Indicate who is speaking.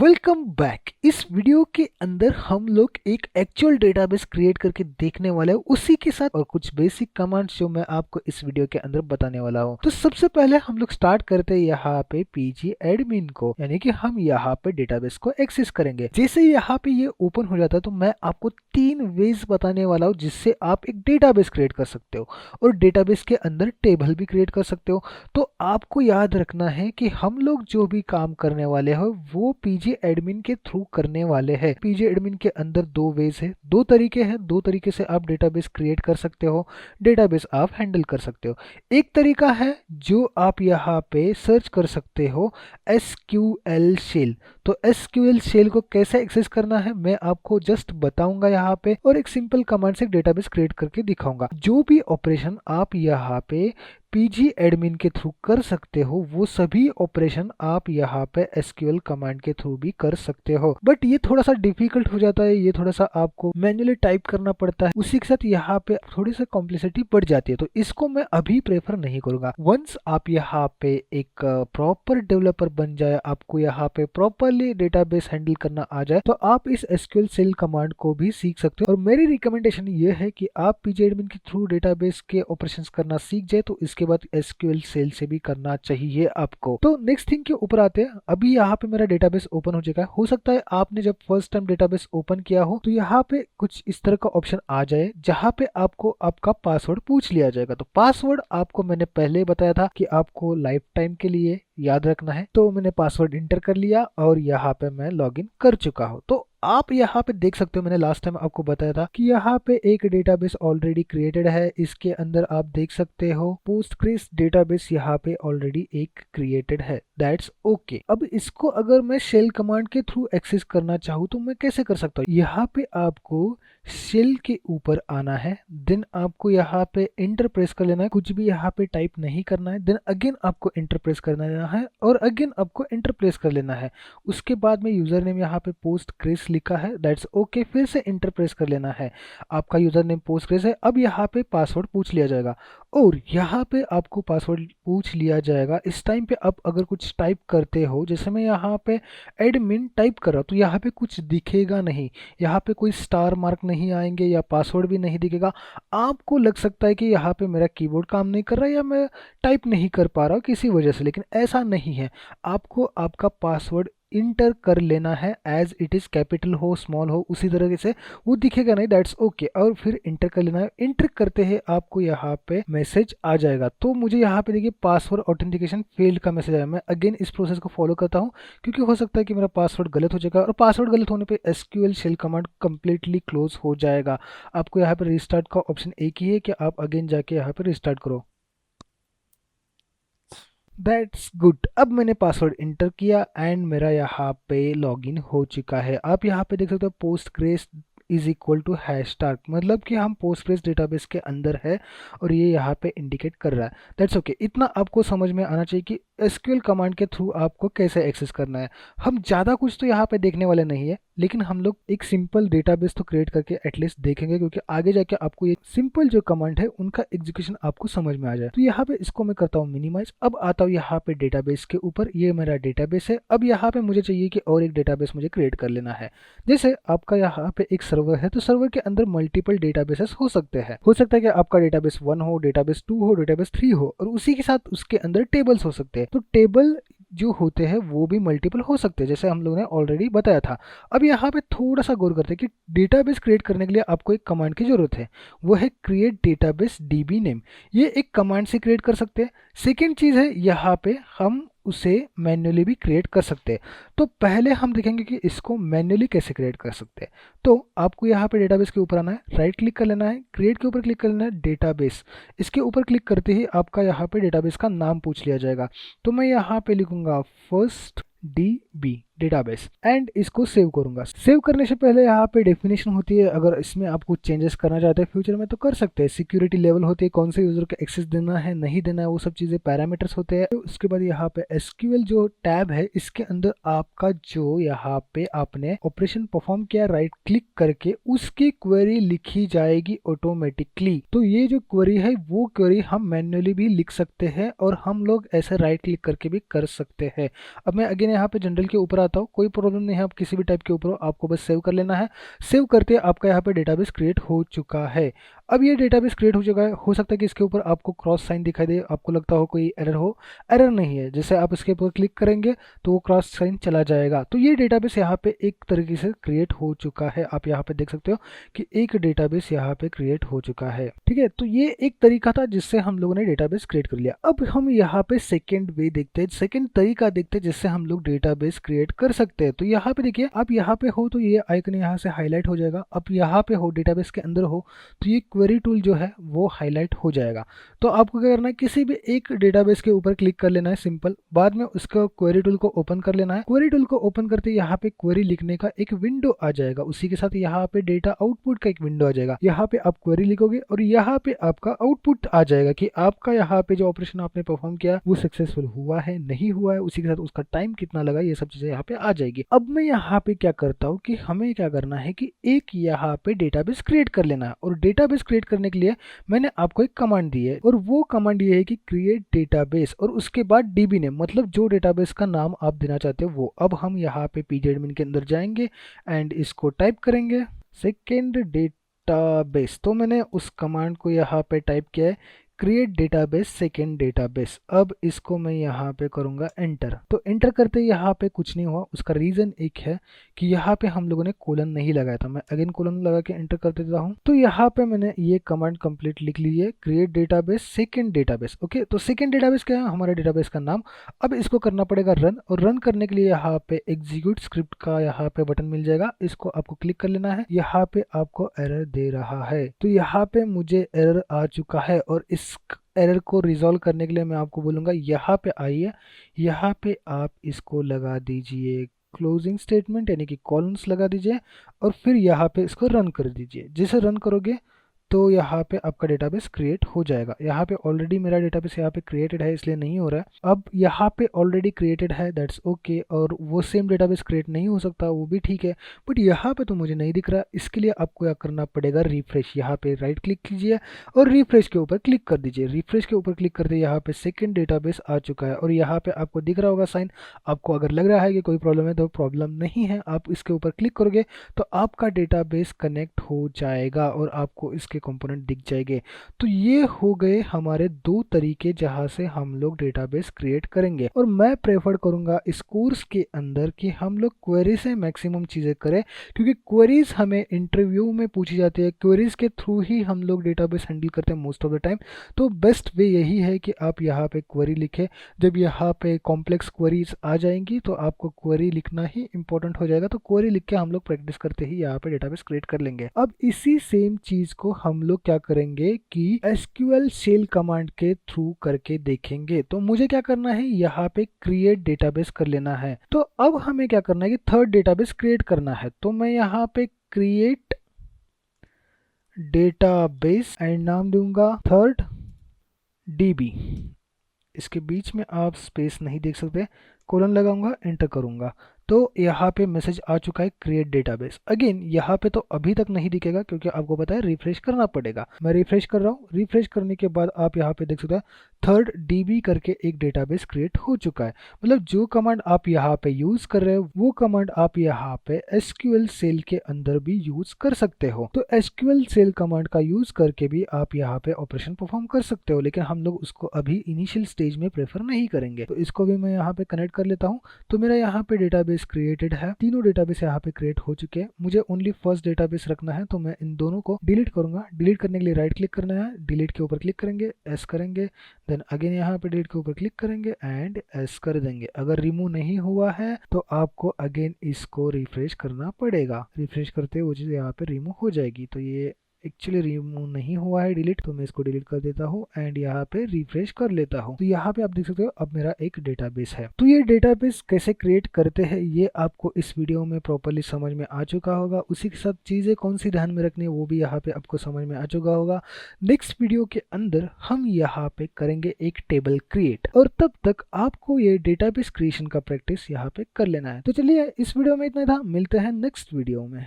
Speaker 1: Welcome back. इस video के अंदर हम लोग एक एक्चुअल डेटाबेस क्रिएट करके देखने वाले हैं, उसी के साथ और कुछ बेसिक कमांड्स जो मैं आपको इस वीडियो के अंदर बताने वाला हूं। तो सबसे पहले हम लोग स्टार्ट करते हैं यहाँ पे पीजी एडमिन को, यानी कि हम यहाँ पे डेटाबेस को एक्सेस करेंगे। जैसे यहाँ पे ये ओपन हो जाता है तो मैं आपको 3 वेज बताने वाला हूँ जिससे आप एक डेटाबेस क्रिएट कर सकते हो और डेटाबेस के अंदर टेबल भी क्रिएट कर सकते हो। तो आपको याद रखना है कि हम लोग जो भी काम करने वाले हैं वो पीजी एडमिन के थ्रू करने वाले हैं। पीजी एडमिन के अंदर 2 वेज है, 2 तरीके हैं, 2 तरीके से आप डेटाबेस क्रिएट कर सकते हो, डेटाबेस आप हैंडल कर सकते हो। एक तरीका है जो आप यहाँ पे सर्च कर सकते हो, एसक्यूएल शेल। तो एसक्यूएल शेल को कैसे एक्सेस करना है मैं आपको जस्ट बताऊंगा यहाँ पे, और एक सिंपल कमांड से डेटाबेस क्रिएट करके दिखाऊंगा। जो भी ऑपरेशन आप यहाँ पे पीजी एडमिन के थ्रू कर सकते हो वो सभी ऑपरेशन आप यहाँ पे एसक्यूएल कमांड के थ्रू भी कर सकते हो, बट ये थोड़ा सा डिफिकल्ट हो जाता है, ये थोड़ा सा आपको मैन्युअली टाइप करना पड़ता है, उसी के साथ यहाँ पे थोड़ी सी कॉम्प्लेक्सिटी बढ़ जाती है, तो इसको मैं अभी प्रेफर नहीं करूंगा। वंस आप यहाँ पे एक प्रॉपर डेवलपर बन जाए, आपको यहाँ पे प्रॉपरली डेटाबेस हैंडल करना आ जाए, तो आप इस एसक्यूएल शेल कमांड को भी सीख सकते हो। और मेरी रिकमेंडेशन ये है कि आप पीजी एडमिन के थ्रू डेटाबेस के ऑपरेशंस करना सीख जाए तो इसके बाद एसक्यूएल शेल से भी करना चाहिए आपको। तो नेक्स्ट थिंग के ऊपर आते हैं। अभी यहाँ पे मेरा डेटाबेस ओपन हो चुका है। हो सकता है आपने जब फर्स्ट टाइम डेटाबेस ओपन किया हो तो यहाँ पे कुछ इस तरह का ऑप्शन आ जाए जहाँ पे आपको आपका पासवर्ड पूछ लिया जाएगा। तो पासवर्ड आपको मैंने पहले बताया था कि आपको लाइफ टाइम के लिए याद रखना है, तो मैंने पासवर्ड इंटर कर लिया और यहाँ पे मैं लॉगिन कर चुका हूँ। तो आप यहाँ पे देख सकते हो, मैंने लास्ट टाइम आपको बताया था कि यहाँ पे एक डेटाबेस ऑलरेडी क्रिएटेड है। इसके अंदर आप देख सकते हो पोस्टग्रेस डेटाबेस यहाँ पे ऑलरेडी एक क्रिएटेड है, दैट्स ओके। अब इसको अगर मैं शेल कमांड के थ्रू एक्सेस करना चाहूँ तो मैं कैसे कर सकता हूँ? यहाँ पे आपको शेल के ऊपर आना है, देन आपको यहाँ पे एंटर प्रेस कर लेना है, कुछ भी यहाँ पे टाइप नहीं करना है, देन अगेन आपको एंटर प्रेस करना है और अगेन आपको एंटर प्रेस कर लेना है। उसके बाद में यूजर नेम यहाँ पे पोस्टग्रेस लिखा है, दैट्स ओके, फिर से एंटर प्रेस कर लेना है। आपका यूजर नेम पोस्टग्रेस है। अब यहाँ पे पासवर्ड पूछ लिया जाएगा और यहाँ पे आपको पासवर्ड पूछ लिया जाएगा। इस टाइम पे आप अगर कुछ टाइप करते हो, जैसे मैं यहाँ पे एडमिन टाइप कर रहा हूँ तो यहाँ पे कुछ दिखेगा नहीं, यहाँ पे कोई स्टार मार्क नहीं आएंगे या पासवर्ड भी नहीं दिखेगा। आपको लग सकता है कि यहाँ पे मेरा कीबोर्ड काम नहीं कर रहा है या मैं टाइप नहीं कर पा रहा हूँ किसी वजह से, लेकिन ऐसा नहीं है। आपको आपका पासवर्ड इंटर कर लेना है, एज इट इज कैपिटल हो स्मॉल हो उसी तरीके से, वो दिखेगा नहीं, दैट्स ओके, और फिर इंटर कर लेना है। इंटर करते ही आपको यहाँ पे मैसेज आ जाएगा। तो मुझे यहाँ पे देखिए पासवर्ड ऑथेंटिकेशन फेल्ड का मैसेज आया। मैं अगेन इस प्रोसेस को फॉलो करता हूँ क्योंकि हो सकता है कि मेरा पासवर्ड गलत हो जाएगा, और पासवर्ड गलत होने पे SQL shell command completely close हो जाएगा। आपको यहाँ पे रिस्टार्ट का ऑप्शन एक ही है कि आप अगेन जाके यहाँ पे रिस्टार्ट करो। That's good. अब मैंने पासवर्ड इंटर किया एंड मेरा यहाँ पे लॉगिन हो चुका है। आप यहाँ पे देख सकते हो Postgres is equal to hashtag, मतलब कि हम पोस्टग्रेस डेटाबेस के अंदर है और ये यहाँ पे इंडिकेट कर रहा है। That's okay. इतना आपको समझ में आना चाहिए कि एसक्यूएल कमांड के थ्रू आपको कैसे एक्सेस करना है। हम ज़्यादा कुछ तो यहाँ पे देखने वाले नहीं है, लेकिन हम लोग एक सिंपल डेटाबेस तो क्रिएट करके एटलीस्ट देखेंगे, क्योंकि आगे जाके आपको ये सिंपल जो कमांड है उनका एग्जीक्यूशन आपको समझ में आ जाए। तो यहाँ पे इसको मैं करता हूँ मिनिमाइज। अब आता हूँ यहाँ पे डेटाबेस के ऊपर, ये मेरा डेटाबेस है। अब यहाँ पे मुझे चाहिए कि और एक डेटाबेस मुझे क्रिएट कर लेना है। जैसे आपका यहाँ पे एक सर्वर है तो सर्वर के अंदर मल्टीपल डेटाबेसेस हो सकते हैं। हो सकता है कि आपका डेटाबेस 1 हो, डेटाबेस 2 हो, डेटाबेस 3 हो, और उसी के साथ उसके अंदर टेबल्स हो सकते हैं। तो टेबल जो होते हैं वो भी मल्टीपल हो सकते हैं, जैसे हम लोगों ने ऑलरेडी बताया था। अब यहाँ पे थोड़ा सा गौर करते हैं कि डेटाबेस क्रिएट करने के लिए आपको एक कमांड की जरूरत है, वो है क्रिएट डेटाबेस डीबी नेम। ये एक कमांड से क्रिएट कर सकते हैं। सेकेंड चीज है यहाँ पे हम उसे मैन्युअली भी क्रिएट कर सकते हैं। तो पहले हम देखेंगे कि इसको मैन्युअली कैसे क्रिएट कर सकते हैं। तो आपको यहाँ पे डेटाबेस के ऊपर आना है, राइट क्लिक कर लेना है, क्रिएट के ऊपर क्लिक कर लेना है, डेटाबेस। इसके ऊपर क्लिक करते ही आपका यहाँ पे डेटाबेस का नाम पूछ लिया जाएगा। तो मैं यहाँ पे लिखूंगा फर्स्ट DB डेटाबेस एंड इसको सेव करूंगा। सेव करने से पहले यहाँ पे डेफिनेशन होती है, अगर इसमें आप कुछ चेंजेस करना चाहते हैं फ्यूचर में तो कर सकते हैं। सिक्योरिटी लेवल होती है, कौन से यूजर को एक्सेस देना है नहीं देना है, वो सब चीजें पैरामीटर्स होते हैं। तो उसके बाद यहाँ पे एसक्यूएल जो टैब है इसके अंदर आपका जो यहाँ पे आपने ऑपरेशन परफॉर्म किया, राइट क्लिक करके उसकी क्वेरी लिखी जाएगी ऑटोमेटिकली। तो ये जो क्वेरी है वो क्वेरी हम मैन्युअली भी लिख सकते हैं और हम लोग ऐसे राइट क्लिक करके भी कर सकते हैं। अब मैं अगेन यहाँ पे जनरल के ऊपर आता हो, कोई प्रॉब्लम नहीं है, आप किसी भी टाइप के ऊपर हो, आपको बस सेव कर लेना है। सेव करते आपका यहाँ पे डेटाबेस क्रिएट हो चुका है। अब ये डेटाबेस क्रिएट हो चुका है। हो सकता है कि इसके ऊपर आपको क्रॉस साइन दिखाई दे, आपको लगता हो कोई एरर हो, एरर नहीं है। जैसे आप इसके ऊपर क्लिक करेंगे तो वो क्रॉस साइन चला जाएगा। तो ये डेटाबेस यहाँ पे एक तरीके से क्रिएट हो चुका है। आप यहाँ पे देख सकते हो कि एक डेटाबेस यहाँ पे क्रिएट हो चुका है। ठीक है, तो ये एक तरीका था जिससे हम लोगों ने डेटाबेस क्रिएट कर लिया। अब हम यहाँ पे सेकेंड वे देखते हैं, सेकेंड तरीका देखते हैं जिससे हम लोग डेटाबेस क्रिएट कर सकते हैं। तो यहाँ पे देखिए, आप यहाँ पे हो तो ये आइकन यहाँ से हाईलाइट हो जाएगा। अब यहाँ पे हो, डेटाबेस के अंदर हो, तो ये क्वेरी टूल जो है वो हाईलाइट हो जाएगा। तो आपको क्या करना है, किसी भी एक डेटाबेस के ऊपर क्लिक कर लेना है सिंपल। बाद में उसका क्वेरी टूल को ओपन कर लेना है। क्वेरी टूल को ओपन करते यहाँ पे क्वेरी लिखने का एक विंडो आ जाएगा, उसी के साथ यहाँ पे डेटा आउटपुट का एक विंडो आ जाएगा। यहाँ पे आप क्वेरी लिखोगे और यहाँ पे आपका आउटपुट आ जाएगा कि आपका यहाँ पे जो ऑपरेशन आपने परफॉर्म किया वो सक्सेसफुल हुआ है, नहीं हुआ है, उसी के साथ उसका टाइम कितना लगा, ये सब चीजें यहाँ पे आ जाएगी। अब मैं यहाँ पे क्या करता हूँ कि हमें क्या करना है कि एक यहाँ पे डेटाबेस क्रिएट कर लेना है। और डेटाबेस क्रिएट करने के लिए मैंने आपको एक कमांड दी है, और वो कमांड ये है कि क्रिएट डेटाबेस और उसके बाद डीबी नेम, मतलब जो डेटाबेस का नाम आप देना चाहते हो वो। अब हम यहाँ पे pgadmin के अंदर जाएंगे एंड इसको टाइप करेंगे सेकेंड डेटाबेस। तो मैंने उस कमांड को यहाँ पे टाइप किया है, क्रिएट डेटाबेस सेकेंड डेटाबेस। अब इसको मैं यहाँ पे करूँगा एंटर। तो एंटर करते यहाँ पे कुछ नहीं हुआ। उसका रीज़न एक है कि यहाँ पे हम लोगों ने कोलन नहीं लगाया था। मैं अगेन कोलन लगा के एंटर कर देता हूँ। तो यहाँ पे मैंने ये कमांड कंप्लीट लिख ली है, create database second database. Okay, तो सेकेंड डेटाबेस क्या है, हमारे डेटाबेस का नाम। अब इसको करना पड़ेगा रन, और रन करने के लिए यहाँ पे एग्जीक्यूट स्क्रिप्ट का यहाँ पे बटन मिल जाएगा, इसको आपको क्लिक कर लेना है। यहाँ पे आपको एरर दे रहा है, तो यहाँ पे मुझे एरर आ चुका है, और इस एरर को रिजॉल्व करने के लिए मैं आपको बोलूँगा यहाँ पे आइए, यहाँ पे आप इसको लगा दीजिए क्लोजिंग स्टेटमेंट, यानी कि कॉलम्स लगा दीजिए, और फिर यहाँ पे इसको रन कर दीजिए। जैसे रन करोगे तो यहाँ पे आपका डेटाबेस क्रिएट हो जाएगा। यहाँ पे ऑलरेडी मेरा डेटाबेस यहाँ पे क्रिएटेड है, इसलिए नहीं हो रहा है। अब यहाँ पे ऑलरेडी क्रिएटेड है, दैट्स ओके। और वो सेम डेटाबेस क्रिएट नहीं हो सकता, वो भी ठीक है, बट यहाँ पे तो मुझे नहीं दिख रहा। इसके लिए आपको क्या करना पड़ेगा, रिफ्रेश। यहाँ पे राइट क्लिक कीजिए और रिफ्रेश के ऊपर क्लिक कर दीजिए। रिफ्रेश के ऊपर क्लिक करते यहाँ पे सेकेंड डेटाबेस आ चुका है, और यहाँ पे आपको दिख रहा होगा साइन। आपको अगर लग रहा है कि कोई प्रॉब्लम है, तो प्रॉब्लम नहीं है। आप इसके ऊपर क्लिक करोगे तो आपका डेटाबेस कनेक्ट हो जाएगा और आपको इसके कंपोनेंट दिख जाएंगे। तो ये हो गए हमारे दो तरीके जहां से हम लोग डेटाबेस क्रिएट करेंगे। और मैं प्रेफर करूंगा इस कोर्स के अंदर कि हम लोग क्वेरी से मैक्सिमम चीजें करें, क्योंकि क्वेरीज हमें इंटरव्यू में पूछी जाती है। क्वेरीज के थ्रू ही हम लोग डेटाबेस हैंडल करते हैं मोस्ट ऑफ द टाइम। तो बेस्ट वे यही है कि आप यहाँ पे क्वेरी लिखें। जब यहाँ पे कॉम्प्लेक्स क्वेरीज आ जाएंगी तो आपको क्वेरी लिखना ही इंपॉर्टेंट हो जाएगा। तो क्वेरी लिख के हम लोग प्रैक्टिस करते ही यहाँ पे डेटाबेस क्रिएट कर लेंगे। अब इसी सेम चीज को हम लोग क्या करेंगे कि SQL शेल कमांड के थ्रू करके देखेंगे। तो मुझे क्या करना है, यहाँ पे क्रिएट डेटाबेस कर लेना है। तो अब हमें क्या करना है कि थर्ड डेटाबेस क्रिएट करना है। तो मैं यहाँ पे क्रिएट डेटाबेस एंड नाम दूंगा थर्ड DB। इसके बीच में आप स्पेस नहीं देख सकते, कोलन लगाऊंगा, एंटर करूंगा, तो यहाँ पे मैसेज आ चुका है क्रिएट डेटाबेस। अगेन यहाँ पे तो अभी तक नहीं दिखेगा क्योंकि आपको पता है रिफ्रेश करना पड़ेगा। मैं रिफ्रेश कर रहा हूँ। रिफ्रेश करने के बाद आप यहाँ पे देख सकते हैं थर्ड DB करके एक डेटाबेस क्रिएट हो चुका है। मतलब जो कमांड आप यहाँ पे यूज कर रहे हो वो कमांड आप यहाँ पे SQL सेल के अंदर भी यूज कर सकते हो। तो SQL सेल कमांड का यूज करके भी आप यहाँ पे ऑपरेशन परफॉर्म कर सकते हो, लेकिन हम लोग उसको अभी इनिशियल स्टेज में प्रेफर नहीं करेंगे। तो इसको भी मैं यहाँ पे कनेक्ट कर लेता हूँ। तो मेरा यहाँ पे डेटाबेस क्रिएटेड है, तीनों डेटाबेस यहाँ पे क्रिएट हो चुके हैं। मुझे ओनली फर्स्ट डेटाबेस रखना है, तो मैं इन दोनों को डिलीट करूंगा। डिलीट करने के लिए राइट क्लिक करना है, डिलीट के ऊपर क्लिक करेंगे, एस करेंगे, देन अगेन यहाँ पे डिलीट के ऊपर क्लिक करेंगे एंड एस कर देंगे। अगर रिमूव नहीं हुआ है तो आपको अगेन इसको रिफ्रेश करना पड़ेगा। रिफ्रेश करते वो चीज यहाँ पे रिमूव हो जाएगी। तो ये एक्चुअली रिमूव नहीं हुआ है डिलीट, तो मैं इसको डिलीट कर देता हूँ एंड यहाँ पे रिफ्रेश कर लेता हूँ। तो यहाँ पे आप देख सकते हो अब मेरा एक डेटाबेस है। तो ये डेटाबेस कैसे क्रिएट करते हैं ये आपको इस वीडियो में प्रॉपर्ली समझ में आ चुका होगा। उसी के साथ चीजें कौन सी ध्यान में रखनी है वो भी यहाँ पे आपको समझ में आ चुका होगा। नेक्स्ट वीडियो के अंदर हम यहाँ पे करेंगे एक टेबल क्रिएट, और तब तक आपको ये डेटाबेस क्रिएशन का प्रैक्टिस यहाँ पे कर लेना है। तो चलिए इस वीडियो में इतना था, मिलते हैं नेक्स्ट वीडियो में।